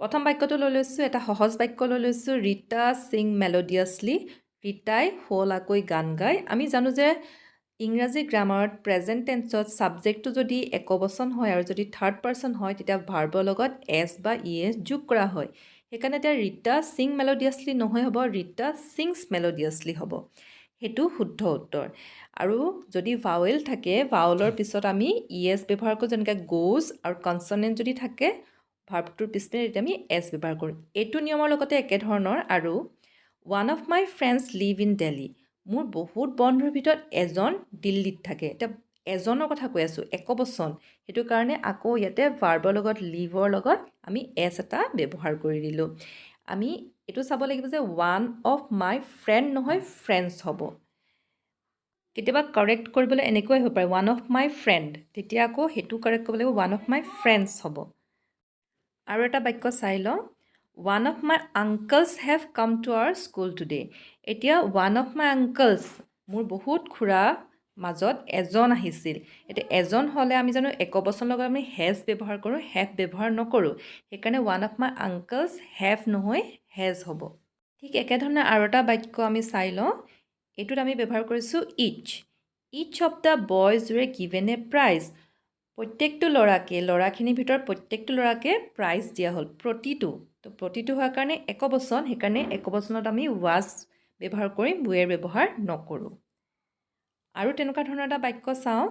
প্ৰথম বাক্যটো লৈ লৈছোঁ এটা সহজ বাক্য লৈ লৈছোঁ ৰীতা সিং মেলোডিয়াছলি ৰীতাই শুৱলাকৈ গান গায় আমি জানো যে ইংৰাজী গ্ৰামাৰত প্ৰেজেণ্ট টেন্সত ছাবজেক্টটো যদি একবচন হয় আৰু যদি থাৰ্ড পাৰ্চন হয় তেতিয়া ভাৰ্বৰ লগত এছ বা ই এছ যোগ কৰা হয় সেইকাৰণে এতিয়া ৰীতা সিং মেলোডিয়াছলি নহয় হ'ব ৰীতা ছিংছ মেলোডিয়াছলি হ'ব সেইটো শুদ্ধ উত্তৰ আৰু যদি ভাৱেল থাকে ভাৱেলৰ পিছত আমি ই এছ ব্যৱহাৰ কৰোঁ যেনেকৈ গোজ আৰু কনচনেণ্ট যদি থাকে ভাৰ্বটোৰ পিছপিনে এতিয়া আমি এছ ব্যৱহাৰ কৰোঁ এইটো নিয়মৰ লগতে একেধৰণৰ আৰু one of my friends live in Delhi মোৰ বহুত বন্ধুৰ ভিতৰত এজন দিল্লীত থাকে এতিয়া এজনৰ কথা কৈ আছোঁ একবচন সেইটো কাৰণে আকৌ ইয়াতে ভাৰ্বৰ লগত লিভৰ লগত আমি এছ এটা ব্যৱহাৰ কৰি দিলোঁ আমি এইটো চাব লাগিব যে ওৱান অফ মাই ফ্ৰেণ্ড নহয় ফ্ৰেণ্ডছ হ'ব কেতিয়াবা কাৰেক্ট কৰিবলৈ এনেকুৱাই হ'ব পাৰে ওৱান অফ মাই ফ্ৰেণ্ড তেতিয়া আকৌ সেইটো কাৰেক্ট কৰিব লাগিব ওৱান অফ মাই ফ্ৰেণ্ডছ হ'ব আৰু এটা বাক্য চাই লওঁ one of my uncles have come to our school today এতিয়া ওৱান অফ মাই আংকলছ মোৰ বহুত খুৰা মাজত এজন আহিছিল এতিয়া এজন হ'লে আমি জানো একবচন লগত আমি হেজ ব্যৱহাৰ কৰোঁ হেভ ব্যৱহাৰ নকৰোঁ সেইকাৰণে one of my uncles have নহয় হেজ হ'ব ঠিক একেধৰণে আৰু এটা বাক্য আমি চাই লওঁ এইটোত আমি ব্যৱহাৰ কৰিছোঁ each of the boys were given a prize প্ৰত্যেকটো ল'ৰাখিনিৰ ভিতৰত প্ৰত্যেকটো ল'ৰাকে প্ৰাইজ দিয়া হ'ল প্ৰতিটো হোৱাৰ কাৰণে একবচন সেইকাৰণে একবচনত আমি ৱাজ ব্যৱহাৰ কৰিম ৱেৰ ব্যৱহাৰ নকৰোঁ আৰু তেনেকুৱা ধৰণৰ এটা বাক্য চাওঁ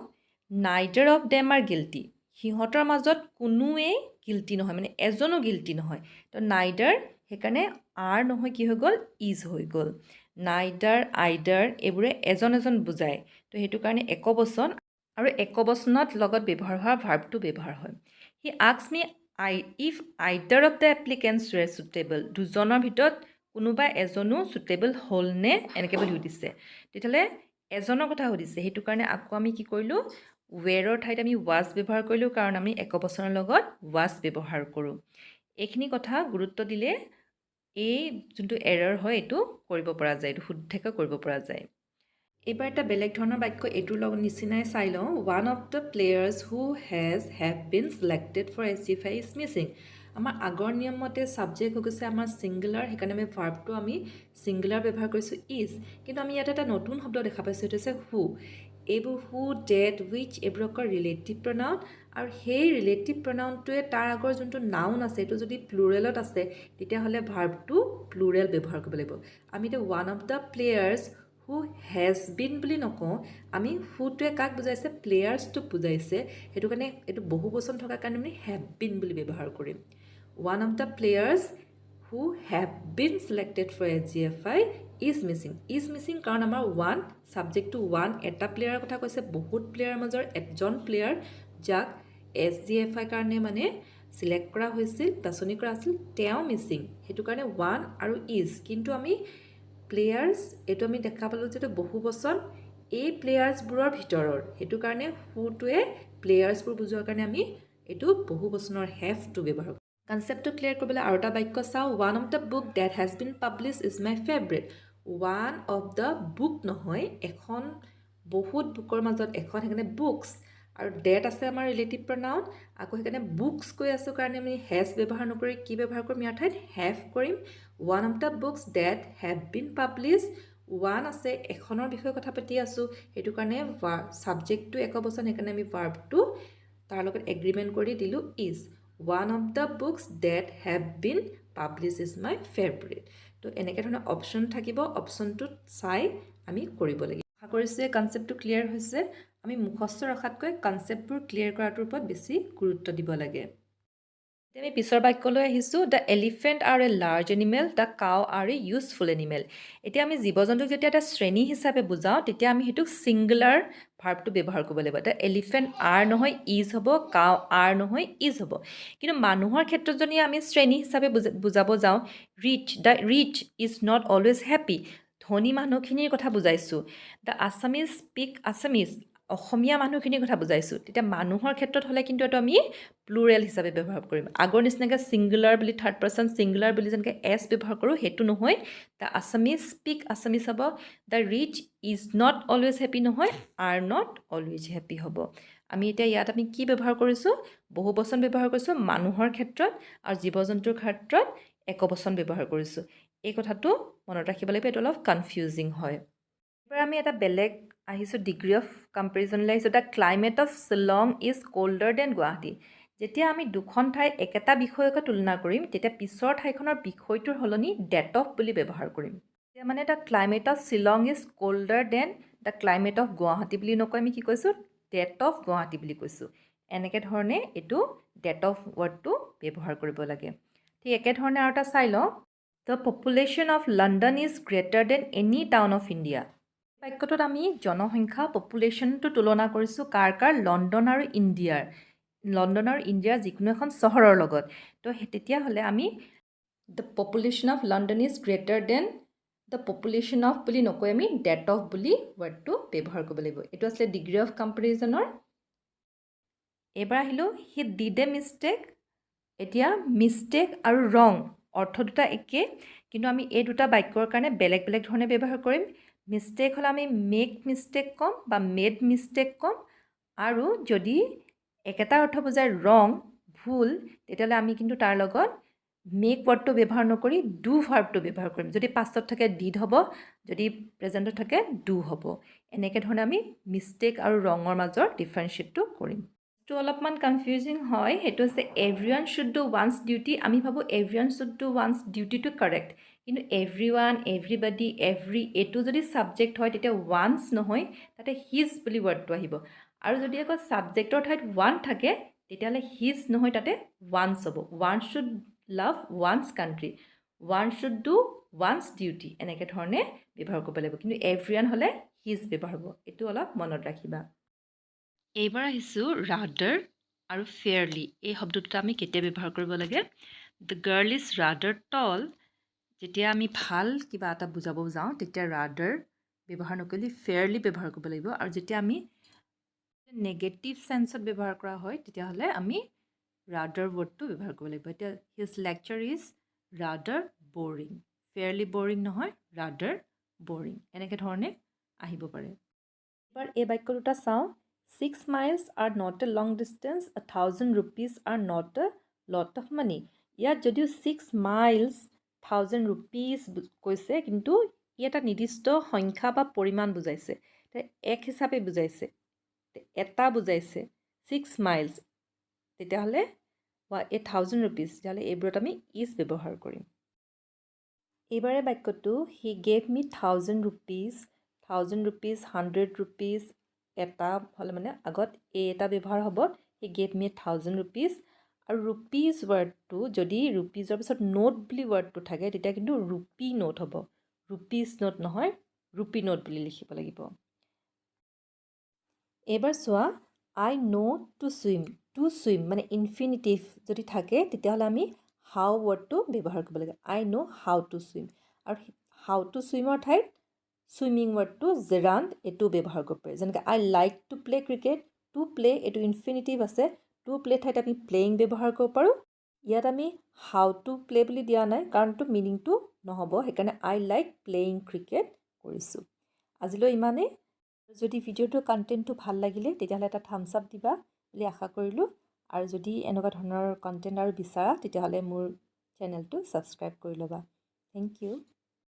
neither of them R guilty সিহঁতৰ মাজত কোনোৱেই গিল্টি নহয় মানে এজনো গিল্টি নহয় তো নাইডাৰ সেইকাৰণে আৰ নহয় কি হৈ গ'ল ইজ হৈ গ'ল নাইডাৰ আইডাৰ এইবোৰে এজন বুজায় তো সেইটো কাৰণে একবচন আৰু একবচনত লগত ব্যৱহাৰ হোৱা ভাৰ্বটো ব্যৱহাৰ হয় he ask me if either of the applicants were suitable দুজনৰ ভিতৰত কোনোবা এজনো চুটেবল হ'লনে এনেকৈ বুলি সুধিছে তেতিয়াহ'লে এজনৰ কথা সুধিছে সেইটো কাৰণে আকৌ আমি কি কৰিলোঁ ৱেৰৰ ঠাইত আমি ৱাজ ব্যৱহাৰ কৰিলোঁ কাৰণ আমি একবচনৰ লগত ৱাজ ব্যৱহাৰ কৰোঁ এইখিনি কথা গুৰুত্ব দিলে এই যোনটো এৰৰ হয় এইটো কৰিব পৰা যায় এইটো শুদ্ধকৈ কৰিব পৰা যায় এইবাৰ এটা বেলেগ ধৰণৰ বাক্য এইটোৰ লগত নিচিনাই চাই লওঁ one of the players who have been selected for এচিফাই ইজ মিচিং আমাৰ আগৰ নিয়ম মতে ছাবজেক্ট হৈ গৈছে আমাৰ ছিংগুলাৰ সেইকাৰণে আমি ভাৰ্বটো আমি ছিংগুলাৰ ব্যৱহাৰ কৰিছোঁ ইজ কিন্তু আমি ইয়াতে এটা নতুন শব্দ দেখা পাইছোঁ সেইটো হৈছে হু এইবোৰ হু ডেট উইচ এইবোৰক ৰিলেটিভ প্ৰনাউন আৰু সেই ৰিলেটিভ প্ৰনাউনটোৱে তাৰ আগৰ যোনটো নাউন আছে এইটো যদি প্লুৰেলত আছে তেতিয়াহ'লে ভাৰ্বটো প্লুৰেল ব্যৱহাৰ কৰিব লাগিব আমি এতিয়া one of the players who has been বুলি নকওঁ আমি হুটোৱে কাক বুজাইছে প্লেয়াৰ্ছটোক বুজাইছে সেইটো কাৰণে এইটো বহু বচন থকাৰ কাৰণে আমি হেভ বিন বুলি ব্যৱহাৰ কৰিম one of the players who have been selected for AGFI is missing কাৰণ আমাৰ ওৱান ছাবজেক্টটো ওৱান এটা প্লেয়াৰৰ কথা কৈছে বহুত প্লেয়াৰৰ মাজৰ এজন প্লেয়াৰ যাক AGFI কাৰণে মানে ছিলেক্ট কৰা হৈছিল বাছনি কৰা আছিল তেওঁ মিচিং সেইটো কাৰণে ওৱান আৰু ইজ কিন্তু আমি প্লেয়াৰ্ছ এইটো আমি দেখা পালোঁ যে এইটো বহু বচন এই প্লেয়াৰ্ছবোৰৰ ভিতৰৰ সেইটো কাৰণে হুটোৱে প্লেয়াৰ্ছবোৰ বুজোৱাৰ কাৰণে আমি এইটো বহু বচনৰ হেভটো ব্যৱহাৰ কৰোঁ কনচেপ্টটো ক্লিয়াৰ কৰিবলৈ আৰু এটা বাক্য চাওঁ one of the book that has been publish is my favourite one of the book নহয় এখন বহুত বুকৰ মাজত এখন সেইকাৰণে বুকছ আৰু ডেট আছে আমাৰ ৰিলেটিভ প্ৰনাউন আকৌ সেইকাৰণে বুকছ কৈ আছোঁ কাৰণে আমি হেজ ব্যৱহাৰ নকৰি কি ব্যৱহাৰ কৰিম ইয়াৰ ঠাইত হেভ কৰিম one of the books that have been publish one আছে এখনৰ বিষয়ে কথা পাতি আছোঁ সেইটো কাৰণে ছাবজেক্টটো একবচন সেইকাৰণে আমি ভাৰ্বটো তাৰ লগত এগ্ৰিমেণ্ট কৰি দিলোঁ is one of the books that have been publish is my favourite তো এনেকৈ ধৰণৰ অপশ্যন থাকিব অপশ্যনটোত চাই আমি কৰিব লাগিব আশা কৰিছোঁ যে কনচেপ্টটো ক্লিয়াৰ হৈছে আমি মুখস্থ ৰখাতকৈ কনচেপ্টবোৰ ক্লিয়াৰ কৰাটোৰ ওপৰত বেছি গুৰুত্ব দিব লাগে এতিয়া আমি পিছৰ বাক্যলৈ আহিছোঁ the elephant R A large animal the cow R a useful animal এতিয়া আমি জীৱ জন্তুক যেতিয়া এটা শ্ৰেণী হিচাপে বুজাওঁ তেতিয়া আমি সেইটোক ছিংগুলাৰ ভাৰ্বটো ব্যৱহাৰ কৰিব লাগিব দ্য এলিফেণ্ট আৰ নহয় ইজ হ'ব কাউ আৰ নহয় ইজ হ'ব কিন্তু মানুহৰ ক্ষেত্ৰত যদি আমি শ্ৰেণী হিচাপে বুজাব যাওঁ the rich is not always happy ধনী মানুহখিনিৰ কথা বুজাইছোঁ দ্য আছামিজ স্পীক আছামিজ অসমীয়া মানুহখিনিৰ কথা বুজাইছোঁ তেতিয়া মানুহৰ ক্ষেত্ৰত হ'লে কিন্তু এইটো আমি প্লুৰেল হিচাপে ব্যৱহাৰ কৰিম আগৰ নিচিনাকৈ ছিংগুলাৰ বুলি থাৰ্ড পাৰ্চন ছিংগুলাৰ বুলি যেনেকৈ এছ ব্যৱহাৰ কৰোঁ সেইটো নহয় দ্য আছামিজ স্পীক আছামিজ হ'ব the rich is not always happy নহয় আৰ নট অলৱেজ হেপ্পী হ'ব আমি এতিয়া ইয়াত আমি কি ব্যৱহাৰ কৰিছোঁ বহুবচন ব্যৱহাৰ কৰিছোঁ মানুহৰ ক্ষেত্ৰত আৰু জীৱ-জন্তুৰ ক্ষেত্ৰত একবচন ব্যৱহাৰ কৰিছোঁ এই কথাটো মনত ৰাখিব লাগিব এইটো অলপ কনফিউজিং হয় এবাৰ আমি এটা বেলেগ আহিছোঁ ডিগ্ৰী অফ কম্পেৰিজনলৈ আহিছোঁ the climate of Shillong is colder than Guwahati যেতিয়া আমি দুখন ঠাই একেটা বিষয়কে তুলনা কৰিম তেতিয়া পিছৰ ঠাইখনৰ বিষয়টোৰ সলনি ডেট অফ বুলি ব্যৱহাৰ কৰিম এতিয়া মানে the climate of Shillong is colder than the climate of Guwahati বুলি নকৈ আমি কি কৈছোঁ ডেট অফ গুৱাহাটী বুলি কৈছোঁ এনেকৈ ধৰণে এইটো ডেট অফ ৱৰ্ডটো ব্যৱহাৰ কৰিব লাগে ঠিক একেধৰণে আৰু এটা চাই লওঁ the population of London is greater than any town of India বাক্যটোত আমি জনসংখ্যা পপুলেশ্যনটো তুলনা কৰিছোঁ কাৰ লণ্ডন আৰু ইণ্ডিয়াৰ যিকোনো এখন চহৰৰ লগত তো তেতিয়াহ'লে আমি the population of London is greater then the population of বুলি নকৈ আমি ডেট অফ বুলি ৱৰ্ডটো ব্যৱহাৰ কৰিব লাগিব এইটো আছিলে ডিগ্ৰী অফ কম্পেৰিজনৰ এইবাৰ আহিলোঁ হি ডিড এ মিষ্টেক এতিয়া মিষ্টেক আৰু ৰং অৰ্থ দুটা একে কিন্তু আমি এই দুটা বাক্যৰ কাৰণে বেলেগ বেলেগ ধৰণে ব্যৱহাৰ কৰিম মিষ্টেক হ'লে আমি মেক মিষ্টেক ক'ম বা মেড মিষ্টেক ক'ম আৰু যদি একেটা অৰ্থ বুজায় ৰং ভুল তেতিয়াহ'লে আমি কিন্তু তাৰ লগত মেক ৱৰ্ডটো ব্যৱহাৰ নকৰি ডু ভাৰ্বটো ব্যৱহাৰ কৰিম যদি পাষ্টত থাকে ডিড হ'ব যদি প্ৰেজেণ্টত থাকে ডু হ'ব এনেকৈ ধৰণে আমি মিষ্টেক আৰু ৰঙৰ মাজৰ ডিফাৰেঞ্চিয়েটটো কৰিম টো অলপমান কনফিউজিং হয় সেইটো হৈছে everyone should do one's duty আমি ভাবোঁ এভৰিৱান শুড ডু ওৱান্স ডিউটিটো কাৰেক্ট কিন্তু এভৰিৱান এভৰিবডি এভৰি এইটো যদি ছাবজেক্ট হয় তেতিয়া ওৱান্স নহয় তাতে হিজ বুলি ৱৰ্ডটো আহিব আৰু যদি আকৌ ছাবজেক্টৰ ঠাইত ওৱান থাকে তেতিয়াহ'লে হিজ নহয় তাতে ওৱান্স হ'ব one should love once country one should do one's duty এনেকৈ ধৰণে ব্যৱহাৰ কৰিব লাগিব কিন্তু এভৰিৱান হ'লে হিজ ব্যৱহাৰ হ'ব এইটো অলপ মনত ৰাখিবা এইবাৰ আহিছোঁ ৰাডাৰ আৰু ফেয়াৰলি এই শব্দ দুটা আমি কেতিয়া ব্যৱহাৰ কৰিব লাগে দ্য গাৰ্ল ইজ ৰাডাৰ টল যেতিয়া আমি ভাল কিবা এটা বুজাব যাওঁ তেতিয়া ৰাডাৰ ব্যৱহাৰ নকৰিলে ফেয়াৰলি ব্যৱহাৰ কৰিব লাগিব আৰু যেতিয়া আমি নেগেটিভ চেন্সত ব্যৱহাৰ কৰা হয় তেতিয়াহ'লে আমি ৰাডাৰ ৱৰ্ডটো ব্যৱহাৰ কৰিব লাগিব এতিয়া his lecture is rather boring fairly boring নহয় ৰাডাৰ বৰিং এনেকৈ ধৰণে আহিব পাৰে এবাৰ এই বাক্য দুটা চাওঁ 6 miles are not a long distance, 1,000 rupees are not a lot of money. ইয়াত যদিও 6 miles 1,000 rupees কৈছে কিন্তু ই এটা নিৰ্দিষ্ট সংখ্যা বা পৰিমাণ বুজাইছে এক হিচাপে বুজাইছে এটা বুজাইছে 6 miles তেতিয়াহ'লে বা 1,000 rupees তেতিয়াহ'লে এইবোৰত আমি ইজ ব্যৱহাৰ কৰিম এইবাৰে বাক্যটো he gave me 1,000 rupees 1,000 rupees 100 rupees এটা হ'লে মানে আগত এ এটা ব্যৱহাৰ হ'ব হি গেভ মি 1,000 rupees আৰু ৰুপিজ ৱৰ্ডটো যদি ৰুপিজৰ পিছত নোট বুলি ৱৰ্ডটো থাকে তেতিয়া কিন্তু ৰুপি নোট হ'ব ৰুপিজ নোট নহয় ৰুপি নোট বুলি লিখিব লাগিব এইবাৰ চোৱা আই ন' টু চুইম মানে ইনফিনিটিভ যদি থাকে তেতিয়াহ'লে আমি হাউ ৱৰ্ডটো ব্যৱহাৰ কৰিব লাগে আই ন' হাউ টু চুইম আৰু হাউ টু চুইমৰ ঠাইত চুইমিং ৱৰ্ডটো জেৰাণ্ড এইটো ব্যৱহাৰ কৰিব পাৰি যেনেকৈ I like to play cricket to play এইটো ইনফিনিটিভ আছে টু প্লে ঠাইত আমি প্লেয়িং ব্যৱহাৰ কৰিব পাৰোঁ ইয়াত আমি হাউ টু প্লে বুলি দিয়া নাই কাৰণ এইটো মিনিংটো নহ'ব সেইকাৰণে আই লাইক প্লেয়িং ক্ৰিকেট কৰিছোঁ আজিলৈ ইমানেই যদি ভিডিঅ'টোৰ কণ্টেণ্টটো ভাল লাগিলে তেতিয়াহ'লে এটা থাম্বছ আপ দিবা বুলি আশা কৰিলোঁ আৰু যদি এনেকুৱা ধৰণৰ কণ্টেণ্ট আৰু বিচাৰা তেতিয়াহ'লে মোৰ চেনেলটো ছাবস্ক্ৰাইব কৰি ল'বা থেংক ইউ